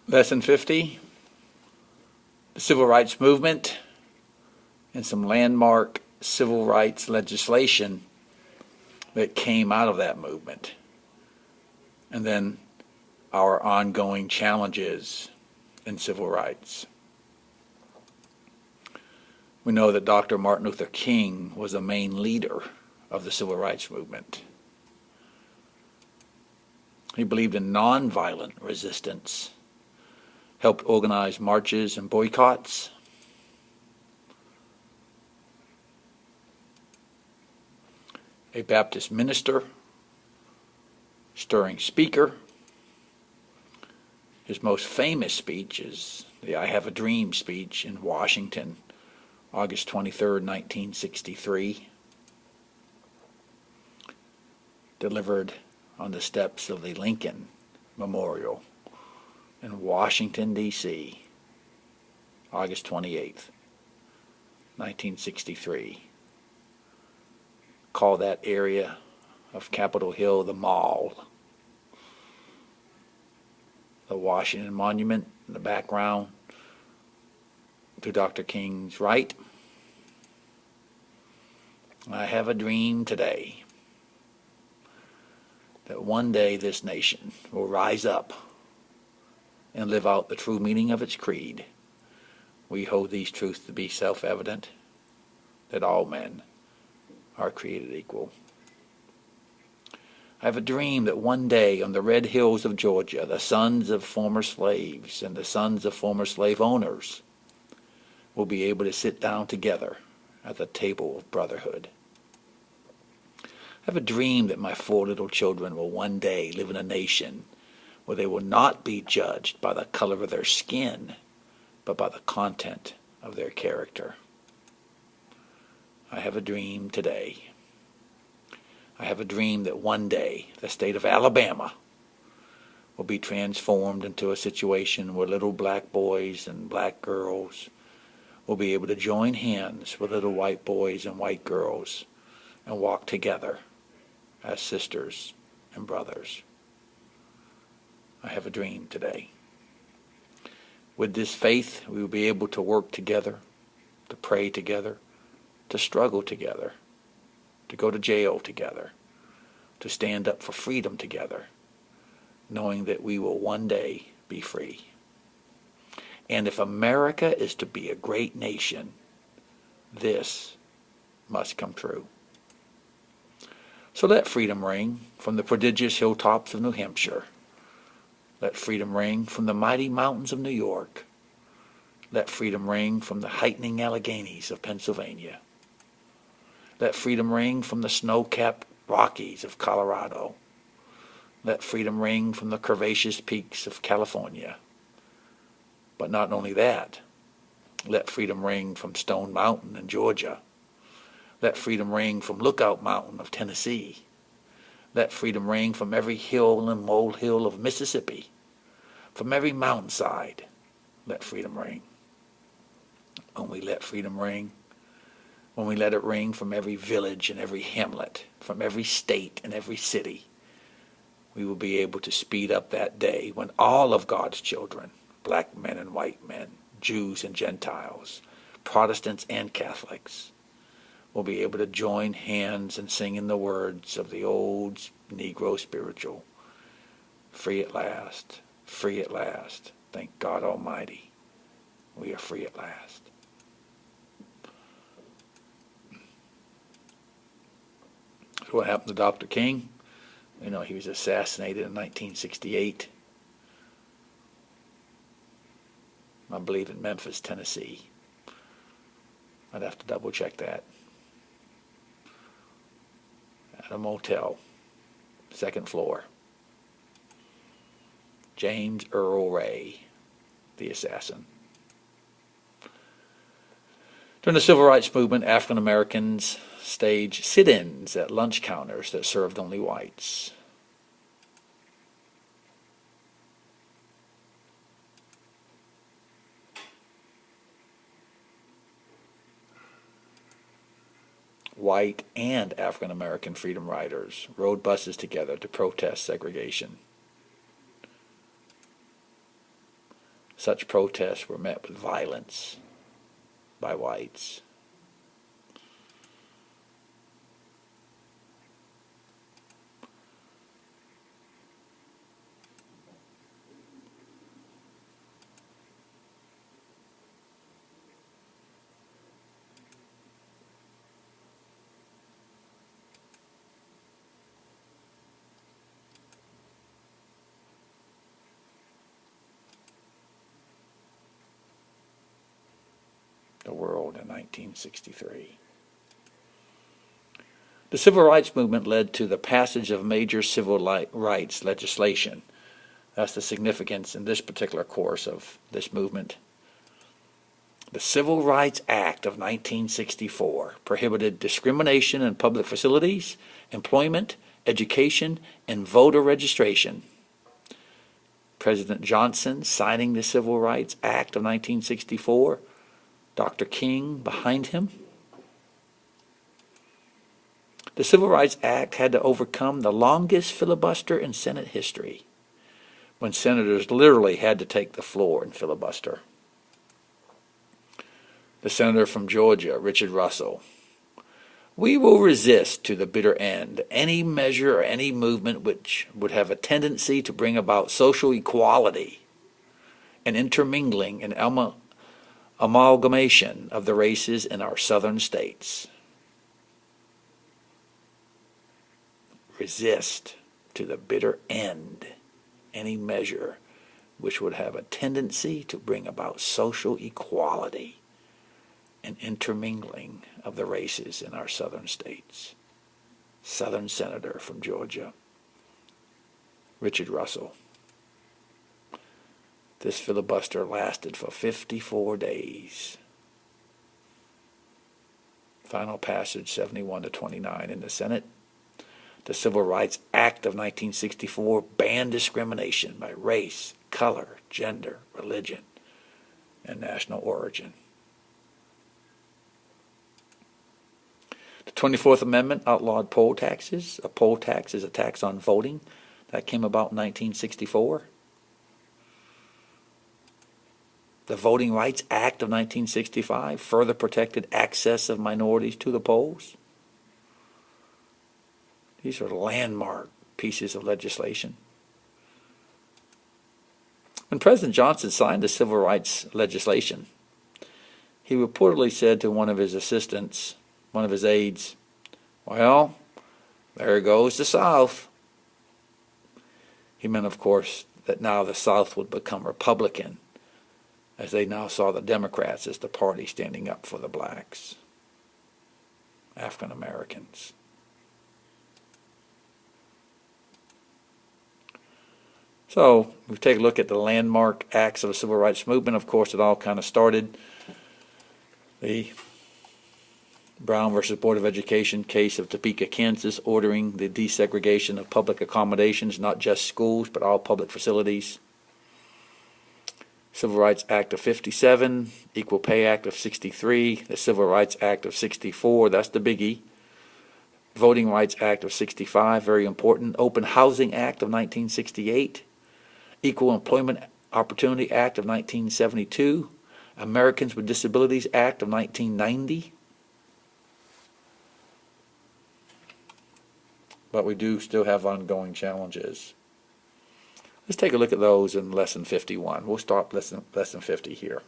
Lesson 50, the Civil Rights Movement and some landmark civil rights legislation that came out of that movement. And then our ongoing challenges in civil rights. We know that Dr. Martin Luther King was a main leader of the civil rights movement. He believed in nonviolent resistance, helped organize marches and boycotts. A Baptist minister, stirring speaker. His most famous speech is the I Have a Dream speech in Washington, August 23, 1963, delivered on the steps of the Lincoln Memorial in Washington, D.C., August 28, 1963. Call that area of Capitol Hill the Mall. The Washington Monument in the background to Dr. King's right. I have a dream today that one day this nation will rise up and live out the true meaning of its creed. We hold these truths to be self-evident, that all men are created equal. I have a dream that one day on the red hills of Georgia, the sons of former slaves and the sons of former slave owners will be able to sit down together at the table of brotherhood. I have a dream that my 4 little children will one day live in a nation where they will not be judged by the color of their skin, but by the content of their character. I have a dream today. I have a dream that one day the state of Alabama will be transformed into a situation where little black boys and black girls will be able to join hands with little white boys and white girls and walk together as sisters and brothers. I have a dream today. With this faith, we will be able to work together, to pray together, to struggle together, to go to jail together, to stand up for freedom together, knowing that we will one day be free. And if America is to be a great nation, this must come true. So let freedom ring from the prodigious hilltops of New Hampshire. Let freedom ring from the mighty mountains of New York. Let freedom ring from the heightening Alleghenies of Pennsylvania. Let freedom ring from the snow-capped Rockies of Colorado. Let freedom ring from the curvaceous peaks of California. But not only that, let freedom ring from Stone Mountain in Georgia. Let freedom ring from Lookout Mountain of Tennessee. Let freedom ring from every hill and molehill of Mississippi. From every mountainside, let freedom ring. When we let freedom ring, when we let it ring from every village and every hamlet, from every state and every city, we will be able to speed up that day when all of God's children, black men and white men, Jews and Gentiles, Protestants and Catholics, will be able to join hands and sing in the words of the old Negro spiritual, free at last, thank God Almighty, we are free at last. So what happened to Dr. King? You know, he was assassinated in 1968. I believe in Memphis, Tennessee. I'd have to double check that. At a motel, 2nd floor. James Earl Ray, the assassin. During the Civil Rights Movement, African Americans staged sit-ins at lunch counters that served only whites. White and African American freedom riders rode buses together to protest segregation. such protests were met with violence by whites. The world in 1963. The Civil Rights Movement led to the passage of major civil rights legislation. That's the significance in this particular course of this movement. The Civil Rights Act of 1964 prohibited discrimination in public facilities, employment, education, and voter registration. President Johnson signing the Civil Rights Act of 1964, Dr. King behind him. The Civil Rights Act had to overcome the longest filibuster in Senate history, when senators literally had to take the floor and filibuster. The senator from Georgia, Richard Russell: "We will resist to the bitter end any measure or any movement which would have a tendency to bring about social equality and intermingling and amalgamation of the races in our southern states." Resist to the bitter end any measure which would have a tendency to bring about social equality and intermingling of the races in our southern states. Southern senator from Georgia, Richard Russell. This filibuster lasted for 54 days. Final passage 71-29 in the Senate. The Civil Rights Act of 1964 banned discrimination by race, color, gender, religion, and national origin. The 24th Amendment outlawed poll taxes. A poll tax is a tax on voting. That came about in 1964. The Voting Rights Act of 1965 further protected access of minorities to the polls. These are landmark pieces of legislation. When President Johnson signed the civil rights legislation, he reportedly said to one of his assistants, one of his aides, "Well, there goes the South." He meant, of course, that now the South would become Republican, as they now saw the Democrats as the party standing up for the blacks, African Americans. So we take a look at the landmark acts of the Civil Rights Movement. Of course, it all kind of started the Brown versus Board of Education case of Topeka, Kansas, ordering the desegregation of public accommodations, not just schools, but all public facilities. Civil Rights Act of 57, Equal Pay Act of 63, the Civil Rights Act of 64, that's the biggie. Voting Rights Act of 65, very important. Open Housing Act of 1968, Equal Employment Opportunity Act of 1972, Americans with Disabilities Act of 1990. But we do still have ongoing challenges. Let's take a look at those in Lesson 51. We'll start Lesson 50 here.